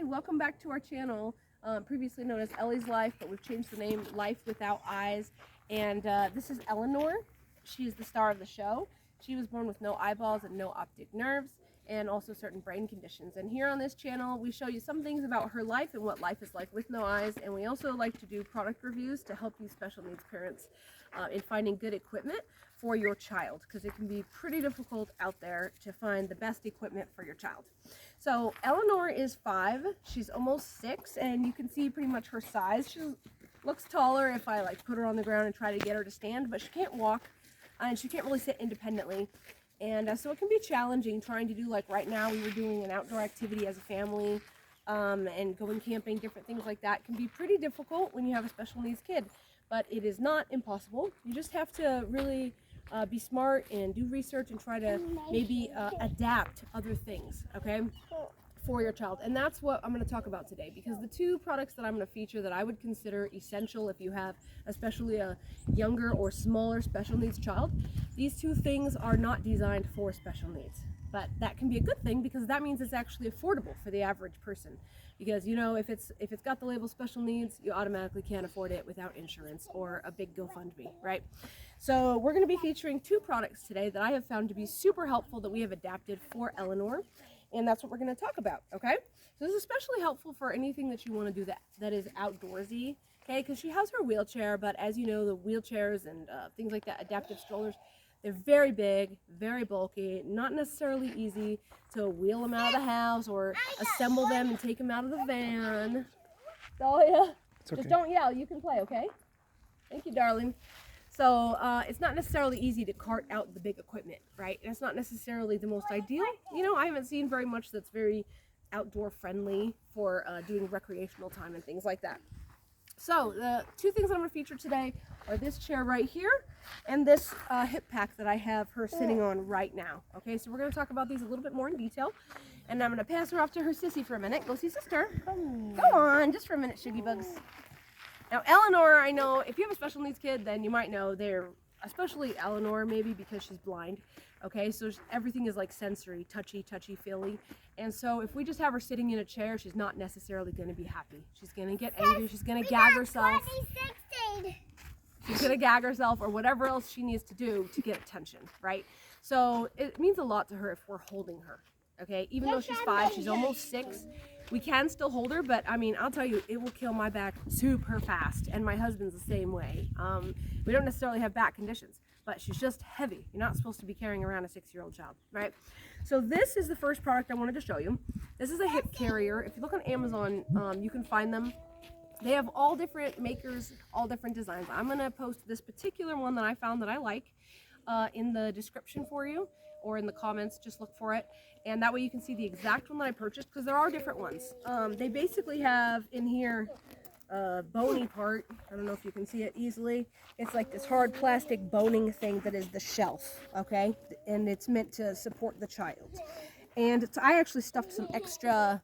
Hi, welcome back to our channel, previously known as Ellie's Life, but we've changed the name Life Without Eyes. And this is Eleanor. She's the star of the show. She was born with no eyeballs and no optic nerves, and also certain brain conditions. And here on this channel, we show you some things about her life and what life is like with no eyes. And we also like to do product reviews to help you special needs parents in finding good equipment for your child, because it can be pretty difficult out there to find the best equipment for your child. So Eleanor is 5, she's almost 6, and you can see pretty much her size. She looks taller if I like put her on the ground and try to get her to stand, but she can't walk and she can't really sit independently. And so it can be challenging trying to do, like right now we were doing an outdoor activity as a family, and going camping, different things like that can be pretty difficult when you have a special needs kid, but it is not impossible. You just have to really be smart and do research and try to maybe adapt other things, okay, for your child. And that's what I'm going to talk about today, because the two products that I'm going to feature that I would consider essential if you have especially a younger or smaller special needs child, these two things are not designed for special needs. But that can be a good thing, because that means it's actually affordable for the average person. Because, you know, if it's got the label special needs, you automatically can't afford it without insurance or a big GoFundMe, right? So we're going to be featuring two products today that I have found to be super helpful that we have adapted for Eleanor, and that's what we're going to talk about, okay? So this is especially helpful for anything that you want to do that is outdoorsy, okay? Because she has her wheelchair, but as you know, the wheelchairs and things like that, adaptive strollers, they're very big, very bulky, not necessarily easy to wheel them out of the house or assemble them and take them out of the van. Dahlia, It's okay. Just don't yell, you can play, okay? Thank you, darling. So it's not necessarily easy to cart out the big equipment, right? And it's not necessarily the most ideal. You know, I haven't seen very much that's very outdoor friendly for doing recreational time and things like that. So the two things I'm going to feature today are this chair right here and this hip pack that I have her sitting on right now. Okay, so we're going to talk about these a little bit more in detail. And I'm going to pass her off to her sissy for a minute. Go see sister. Go on, just for a minute, Shuggy Bugs. Now Eleanor, I know if you have a special needs kid, then you might know they're, especially Eleanor maybe because she's blind. Okay, so everything is like sensory, touchy, feely. And so if we just have her sitting in a chair, she's not necessarily going to be happy. She's going to get angry, she's going to gag herself. She's going to gag herself or whatever else she needs to do to get attention, right? So it means a lot to her if we're holding her, okay? Even though she's 5, she's almost 6. We can still hold her, but I mean, I'll tell you, it will kill my back super fast, and my husband's the same way. We don't necessarily have back conditions, but she's just heavy. You're not supposed to be carrying around a 6-year-old child, right? So this is the first product I wanted to show you. This is a hip carrier. If you look on Amazon, you can find them. They have all different makers, all different designs. I'm gonna post this particular one that I found that I like in the description for you, or in the comments, just look for it. And that way you can see the exact one that I purchased, because there are different ones. They basically have in here a bony part. I don't know if you can see it easily. It's like this hard plastic boning thing that is the shelf, okay? And it's meant to support the child. And I actually stuffed some extra,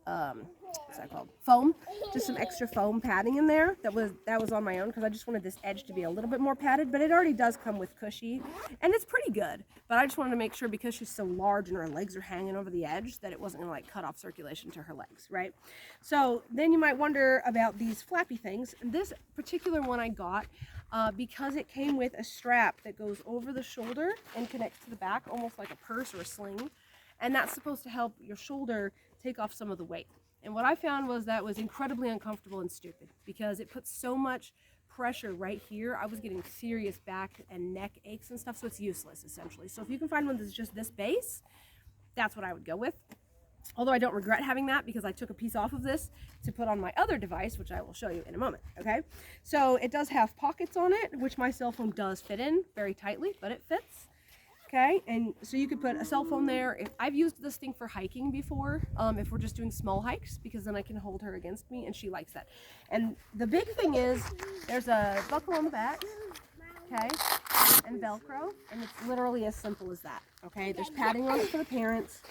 what's that called? Foam, just some extra foam padding in there. That was on my own, because I just wanted this edge to be a little bit more padded, but it already does come with cushy, and it's pretty good. But I just wanted to make sure, because she's so large and her legs are hanging over the edge, that it wasn't gonna like cut off circulation to her legs, right? So then you might wonder about these flappy things. This particular one I got because it came with a strap that goes over the shoulder and connects to the back, almost like a purse or a sling. And that's supposed to help your shoulder take off some of the weight. And what I found was that was incredibly uncomfortable and stupid, because it puts so much pressure right here. I was getting serious back and neck aches and stuff, so it's useless essentially. So if you can find one that's just this base, that's what I would go with. Although I don't regret having that, because I took a piece off of this to put on my other device, which I will show you in a moment, okay? So it does have pockets on it, which my cell phone does fit in very tightly, but it fits. Okay, and so you could put a cell phone there. I've used this thing for hiking before, if we're just doing small hikes, because then I can hold her against me, and she likes that. And the big thing is, there's a buckle on the back, okay, and Velcro, and it's literally as simple as that, okay? There's padding on it for the parents,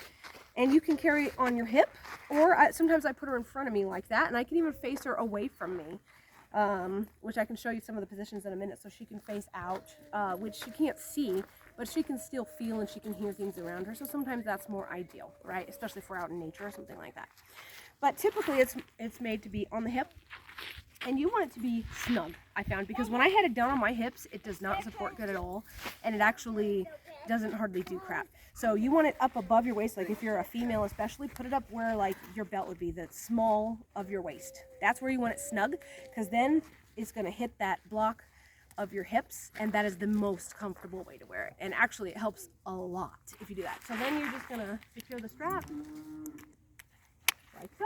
and you can carry it on your hip, or sometimes I put her in front of me like that, and I can even face her away from me. Which I can show you some of the positions in a minute, so she can face out, which she can't see, but she can still feel and she can hear things around her. So sometimes that's more ideal, right? Especially if we're out in nature or something like that. But typically it's made to be on the hip, and you want it to be snug, I found, because when I had it down on my hips, it does not support good at all, and it actually doesn't hardly do crap. So you want it up above your waist, like if you're a female especially, put it up where like your belt would be, the small of your waist. That's where you want it snug, because then it's going to hit that block of your hips, and that is the most comfortable way to wear it. And actually it helps a lot if you do that. So then you're just going to secure the strap like so,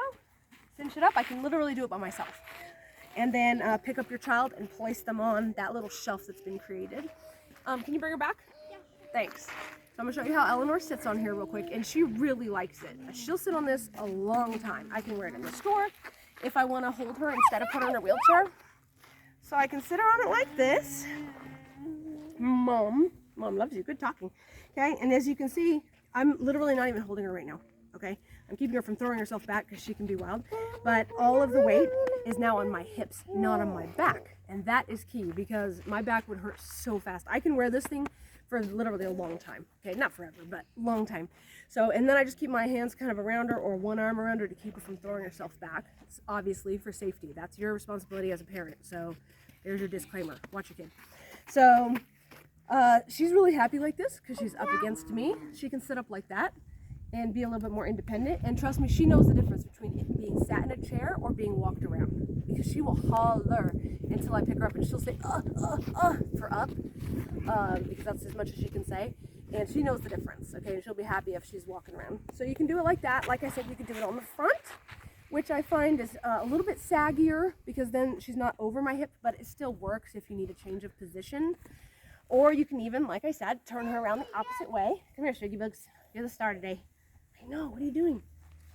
cinch it up. I can literally do it by myself. And then pick up your child and place them on that little shelf that's been created. Can you bring her back? Yeah. Thanks. So I'm gonna show you how Eleanor sits on here real quick, and she really likes it. She'll sit on this a long time. I can wear it in the store if I want to hold her instead of put her in a wheelchair. So I can sit her on it like this. Mom loves you. Good talking. Okay, and as you can see, I'm literally not even holding her right now. Okay, I'm keeping her from throwing herself back because she can be wild, but all of the weight is now on my hips, not on my back, and that is key because my back would hurt so fast. I can wear this thing for literally a long time. Okay, not forever, but long time. So, and then I just keep my hands kind of around her or one arm around her to keep her from throwing herself back. It's obviously for safety. That's your responsibility as a parent. So there's your disclaimer. Watch your kid. So she's really happy like this because she's up against me. She can sit up like that and be a little bit more independent, and trust me, she knows the difference between it being sat in a chair or being walked around, because she will holler until I pick her up, and she'll say for up, because that's as much as she can say, and she knows the difference. Okay, and she'll be happy if she's walking around. So you can do it like that. Like I said, you can do it on the front, which I find is a little bit saggier because then she's not over my hip, but it still works if you need a change of position. Or you can even, like I said, turn her around the opposite way. Come here, Shaggy Bugs. You're the star today. I know, what are you doing?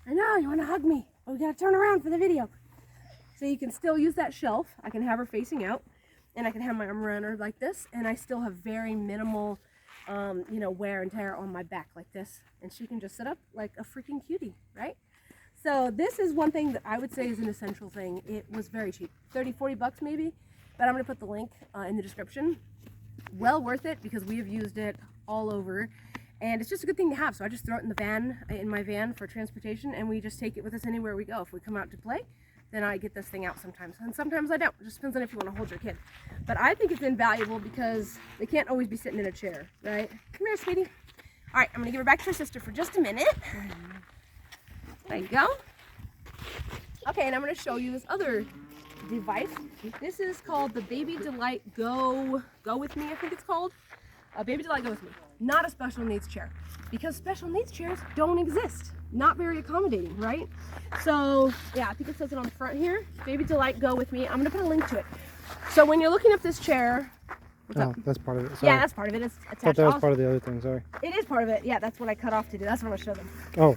I know, you want to hug me. But we got to turn around for the video. So you can still use that shelf. I can have her facing out, and I can have my arm around her like this, and I still have very minimal, wear and tear on my back like this. And she can just sit up like a freaking cutie, right? So this is one thing that I would say is an essential thing. It was very cheap, 30, 40 bucks maybe, but I'm going to put the link in the description. Well worth it because we have used it all over. And it's just a good thing to have. So I just throw it in my van for transportation, and we just take it with us anywhere we go. If we come out to play, then I get this thing out sometimes. And sometimes I don't. It just depends on if you want to hold your kid. But I think it's invaluable because they can't always be sitting in a chair, right? Come here, sweetie. All right, I'm going to give her back to her sister for just a minute. There you go. Okay, and I'm going to show you this other device. This is called the Baby Delight Go With Me, I think it's called. Baby Delight Go With Me. Not a special needs chair, because special needs chairs don't exist. Not very accommodating, right? So yeah, I think it says it on the front here. Baby Delight Go With Me. I'm gonna put a link to it. So when you're looking up this chair, that's part of it. Sorry. Yeah, that's part of it. It's attached. I thought that was part of the other thing. Sorry. It is part of it. Yeah, that's what I cut off to do. That's what I'm gonna show them. Oh.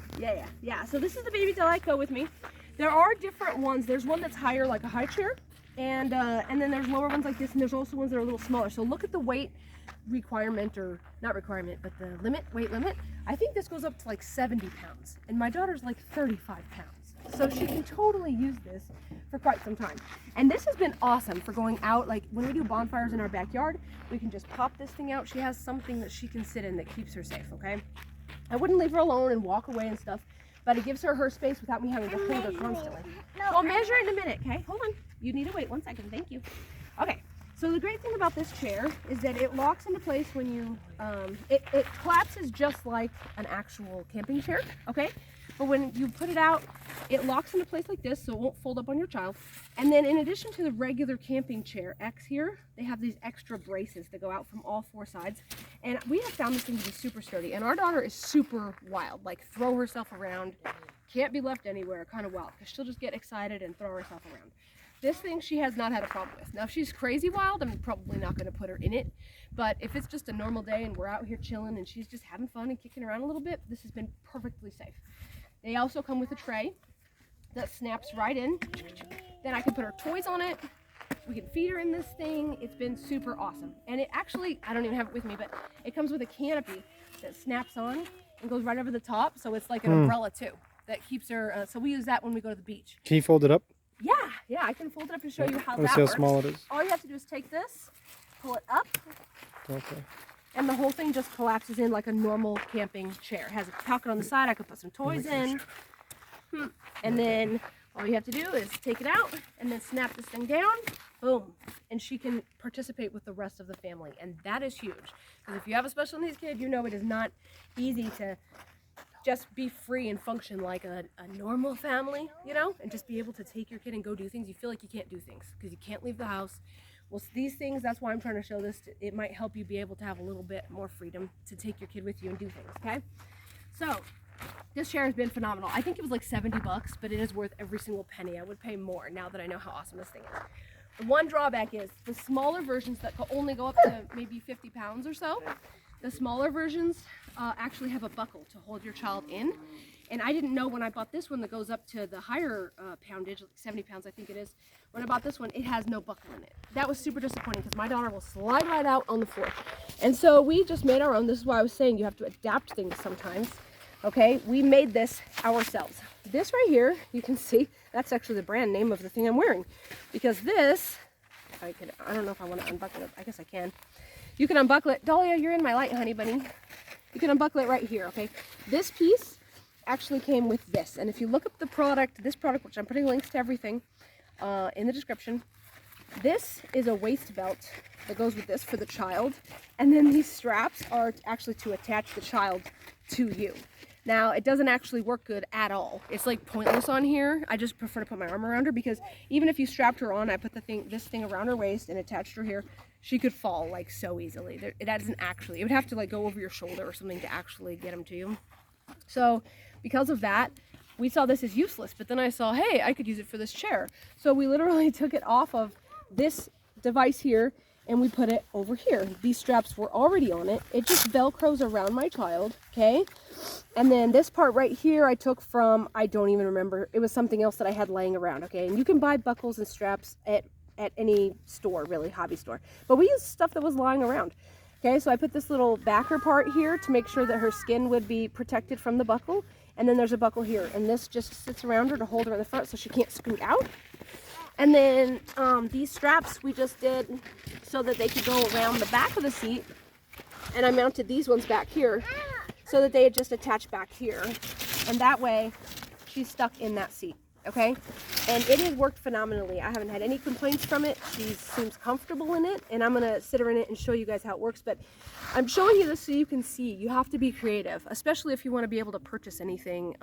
Yeah. So this is the Baby Delight Go With Me. There are different ones. There's one that's higher, like a high chair, and then there's lower ones like this, and there's also ones that are a little smaller. So look at the weight requirement, or not requirement, but the weight limit. I think this goes up to like 70 pounds, and my daughter's like 35 pounds. So she can totally use this for quite some time. And this has been awesome for going out, like when we do bonfires in our backyard, we can just pop this thing out. She has something that she can sit in that keeps her safe, okay? I wouldn't leave her alone and walk away and stuff, but it gives her space without me having to hold her constantly. So I'll measure it in a minute, okay? Hold on. You need to wait 1 second. Thank you. Okay. So the great thing about this chair is that it locks into place when you, it collapses just like an actual camping chair, okay? But when you put it out, it locks into place like this, so it won't fold up on your child. And then in addition to the regular camping chair X here, they have these extra braces that go out from all 4 sides. And we have found this thing to be super sturdy. And our daughter is super wild, like throw herself around, can't be left anywhere, kind of wild, because she'll just get excited and throw herself around. This thing she has not had a problem with. Now, if she's crazy wild, I'm probably not going to put her in it. But if it's just a normal day and we're out here chilling and she's just having fun and kicking around a little bit, this has been perfectly safe. They also come with a tray that snaps right in. Then I can put her toys on it. We can feed her in this thing. It's been super awesome. And it actually, I don't even have it with me, but it comes with a canopy that snaps on and goes right over the top. So it's like an umbrella too that keeps her, so we use that when we go to the beach. Can you fold it up? Yeah, I can fold it up and show you how Let's that see works. how small it is. All you have to do is take this, pull it up, Okay. and the whole thing just collapses in like a normal camping chair. It has a pocket on the side. I could put some toys in. Come And then all you have to do is take it out and then snap this thing down, boom, and she can participate with the rest of the family. And that is huge. Because if you have a special needs kid, you know it is not easy to just be free and function like a normal family, you know, and just be able to take your kid and go do things. You feel like you can't do things because you can't leave the house. Well, these things, that's why I'm trying to show this. It might help you be able to have a little bit more freedom to take your kid with you and do things, okay? So, this chair has been phenomenal. I think it was like $70, but it is worth every single penny. I would pay more now that I know how awesome this thing is. The one drawback is the smaller versions that only go up to maybe 50 pounds or so, the smaller versions actually have a buckle to hold your child in. And I didn't know when I bought this one that goes up to the higher poundage, like 70 pounds I think it is. When I bought this one, it has no buckle in it. That was super disappointing because my daughter will slide right out on the floor. And so we just made our own. This is why I was saying you have to adapt things sometimes. Okay, we made this ourselves. This right here, you can see, that's actually the brand name of the thing I'm wearing. Because this, I don't know if I want to unbuckle it. I guess I can. You can unbuckle it. Dahlia, you're in my light, honey bunny. You can unbuckle it right here, okay? This piece actually came with this. And if you look up the product, this product, which I'm putting links to everything in the description, this is a waist belt that goes with this for the child. And then these straps are actually to attach the child to you. Now, it doesn't actually work good at all. It's like pointless on here. I just prefer to put my arm around her because even if you strapped her on, I put this thing around her waist and attached her here, she could fall like so easily. It doesn't actually, it would have to like go over your shoulder or something to actually get them to you. So because of that, we saw this as useless, but then I saw, hey, I could use it for this chair. So we literally took it off of this device here and we put it over here. These straps were already on it. It just Velcros around my child, okay? And then this part right here I took from, I don't even remember. It was something else that I had laying around, okay? And you can buy buckles and straps at any store, really, hobby store. But we used stuff that was lying around. Okay, so I put this little backer part here to make sure that her skin would be protected from the buckle. And then there's a buckle here. And this just sits around her to hold her in the front so she can't scoot out. And then these straps we just did so that they could go around the back of the seat. And I mounted these ones back here so that they had just attached back here. And that way she's stuck in that seat, okay? And it has worked phenomenally. I haven't had any complaints from it. She seems comfortable in it, and I'm gonna sit her in it and show you guys how it works. But I'm showing you this so you can see. You have to be creative, especially if you wanna be able to purchase anything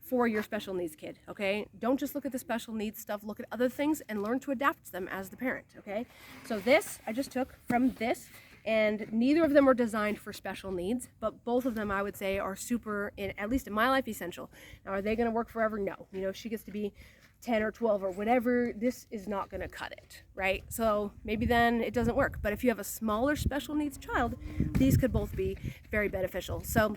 for your special needs kid, okay? Don't just look at the special needs stuff, look at other things and learn to adapt them as the parent, okay? So this, I just took from this, and neither of them were designed for special needs, but both of them I would say are super, at least in my life, essential. Now, are they gonna work forever? No. You know, she gets to be 10 or 12 or whatever, this is not gonna cut it, right? So maybe then it doesn't work. But if you have a smaller special needs child, these could both be very beneficial. So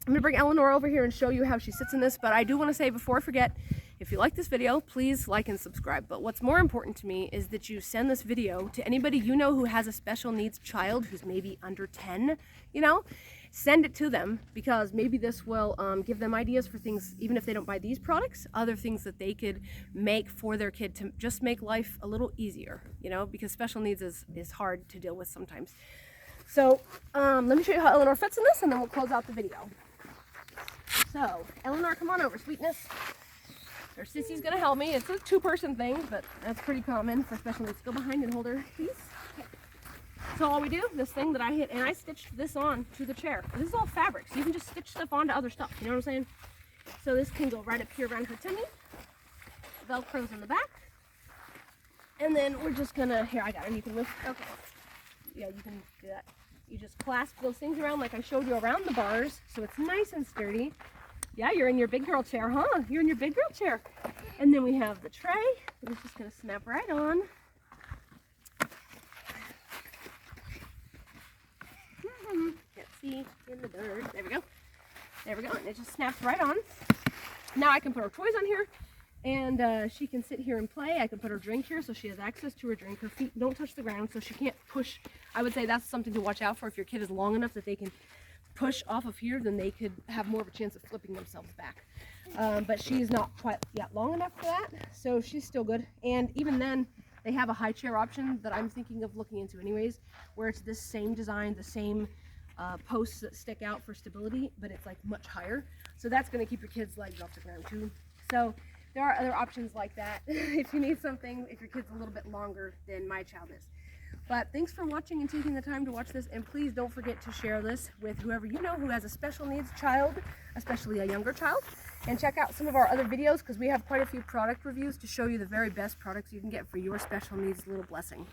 I'm gonna bring Eleanor over here and show you how she sits in this, but I do wanna say before I forget, if you like this video, please like and subscribe. But what's more important to me is that you send this video to anybody you know who has a special needs child who's maybe under 10, you know? Send it to them because maybe this will give them ideas for things, even if they don't buy these products, other things that they could make for their kid to just make life a little easier, you know, because special needs is hard to deal with sometimes. So let me show you how Eleanor fits in this and then we'll close out the video. So, Eleanor, come on over, sweetness. Her sissy's gonna help me. It's a two-person thing, but that's pretty common for special needs. Go behind and hold her, please. Okay. So all we do, this thing that I hit, and I stitched this on to the chair. This is all fabric, so you can just stitch stuff onto other stuff, you know what I'm saying? So this can go right up here around her tummy. Velcro's in the back. And then we're just gonna, here, I got it, you can lift, okay. Yeah, you can do that. You just clasp those things around like I showed you around the bars, so it's nice and sturdy. Yeah, you're in your big girl chair, huh? You're in your big girl chair. And then we have the tray. It's just gonna snap right on. Can't see in the dirt. There we go. There we go. And it just snaps right on. Now I can put her toys on here, and she can sit here and play. I can put her drink here so she has access to her drink. Her feet don't touch the ground, so she can't push. I would say that's something to watch out for. If your kid is long enough that they can push off of here, then they could have more of a chance of flipping themselves back. But she's not quite yet long enough for that, so she's still good. And even then, they have a high chair option that I'm thinking of looking into anyways, where it's this same design, the same posts that stick out for stability, but it's like much higher. So that's going to keep your kids' legs off the ground too. So there are other options like that if you need something, if your kid's a little bit longer than my child is. But thanks for watching and taking the time to watch this, and please don't forget to share this with whoever you know who has a special needs child, especially a younger child. And check out some of our other videos because we have quite a few product reviews to show you the very best products you can get for your special needs little blessing.